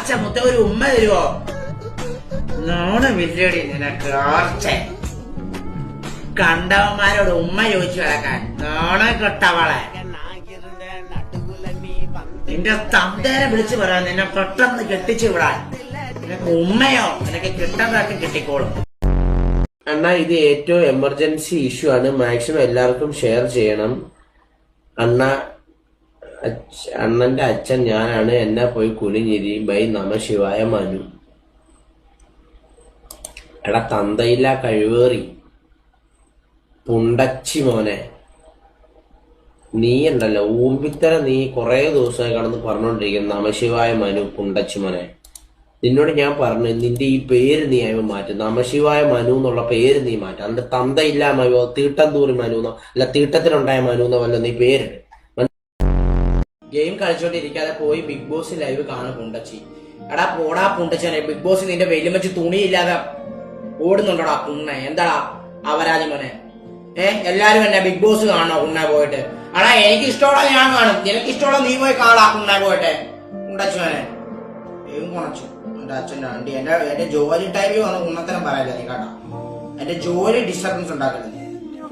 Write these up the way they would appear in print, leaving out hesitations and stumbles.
ആർച്ച മുത്ത ഒരു ഉമ്മ തരുവോ? നോണമില്ലടി നിനക്ക് ആർച്ച. കണ്ടവന്മാരോട് ഉമ്മ ചോദിച്ചു കിടക്കാൻ നോണം കെട്ടവളെ. നിന്റെ തന്തേരെ വിളിച്ചു പറയാൻ നിന്നെ പെട്ടെന്ന് കെട്ടിച്ചു വിടാൻ. നിനക്ക് ഉമ്മയോ നിനക്ക് കിട്ടതൊക്കെ കിട്ടിക്കോളും. അണ്ണാ ഇത് ഏറ്റവും എമർജൻസി ഇഷ്യൂ ആണ്, മാക്സിമം എല്ലാവർക്കും ഷെയർ ചെയ്യണം. അണ്ണന്റെ അച്ഛൻ ഞാനാണ്, എന്നെ പോയി കുനിഞ്ഞിരി. ബൈ നമ ശിവായ മനു. എടാ തന്തയില്ല കഴിവേറി പുണ്ടച്ചി മോനെ, നീ ഉണ്ടല്ലോ ഊമ്പിത്തര. നീ കുറെ ദിവസമായി കടന്ന് പറഞ്ഞോണ്ടിരിക്കുന്നു നമശിവായ മനു പുണ്ടച്ചി മോനെ. നിന്നോട് ഞാൻ പറഞ്ഞു നിന്റെ ഈ പേര് നീ അയവ് മാറ്റും. നമശിവായ മനു എന്നുള്ള പേര് നീ മാറ്റും. അതിന്റെ തന്തയില്ല മനു, തീട്ടന്തൂറി മനുന്നോ അല്ല തീട്ടത്തിലുണ്ടായ മനുന്നോ വല്ല നീ പേരിട്. ഗെയിം കളിച്ചോണ്ടിരിക്കാതെ പോയി ബിഗ് ബോസ് ലൈവ് കാണും പുണ്ടച്ചി. എടാ പോടാ പുണ്ടച്ചനെ, ബിഗ് ബോസ് നിന്റെ വെയിലും വെച്ച് തുണിയില്ലാതെ ഓടുന്നുണ്ടോടാ കുണ്ണ? എന്താടാ അവരാജ് മോനെ? എല്ലാരും എന്നെ ബിഗ് ബോസ് കാണണോ കുണ്ണ പോയിട്ട്? എടാ എനിക്ക് ഇഷ്ടമുള്ള ഞാൻ കാണും, നിനക്ക് ഇഷ്ടമുള്ള നീ പോയി കാണാ കുണ്ണ പോയിട്ട്. കുണ്ടച്ചോനെ കുണച്ചു എന്റെ അച്ഛൻ്റെ വണ്ടി. എന്റെ ജോലി ടൈമിൽ വന്ന് കുണ്ണത്തരം പറയല്ലേ നീ കേട്ടാ. എന്റെ ജോലി ഡിസ്റ്റർബൻസ് ഉണ്ടാക്കരുത്.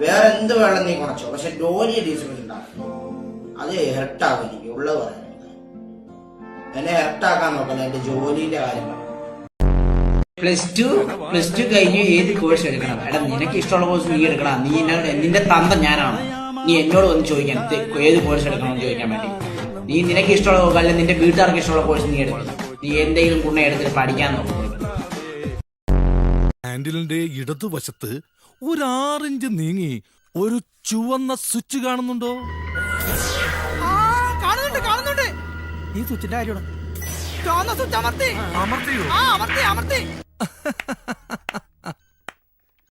വേറെ എന്ത് വേണം നീ കുണച്ചോ, പക്ഷെ ജോലി ഡിസ്റ്റർബൻസ് ഉണ്ടാക്കരുത്. അത് ഹെർട്ടാകും. എനിക്ക് ഉള്ളത് പറയാം, എന്നെ ഹെർട്ടാക്കാൻ നോക്കല്ലേ എന്റെ ജോലിന്റെ കാര്യം. പ്ലസ് ടു കഴിഞ്ഞ് ഏത് കോഴ്സ് എടുക്കണം? എടാ നിനക്ക് ഇഷ്ടമുള്ള കോഴ്സ് നീ എടുക്കണം. നീ നിന്റെ തന്ത ഞാനാണ്. നീ എന്നോട് വന്ന് ചോദിക്കാൻ ഏത് കോഴ്സ് എടുക്കണമെന്ന് ചോദിക്കാൻ വേണ്ടി. നീ നിനക്ക് ഇഷ്ടമുള്ള കോഴ്സ് അല്ലെ നിന്റെ വീട്ടുകാർക്ക് ഇഷ്ടമുള്ള കോഴ്സ് നീ എടുക്കണം. നീ എന്തെങ്കിലും ഗുണം എടുത്തിട്ട് പഠിക്കാൻ നോക്കും. ഹാൻഡിലിന്റെ ഇടതുവശത്ത് ഒരു 6 ഇഞ്ച് നീങ്ങി ഒരു ചുവന്ന സ്വിച്ച് കാണുന്നുണ്ടോ? കാണുന്നുണ്ട്. ഈ സ്വിച്ചിന്റെ കാര്യമാണ്. അമർത്തിയോ?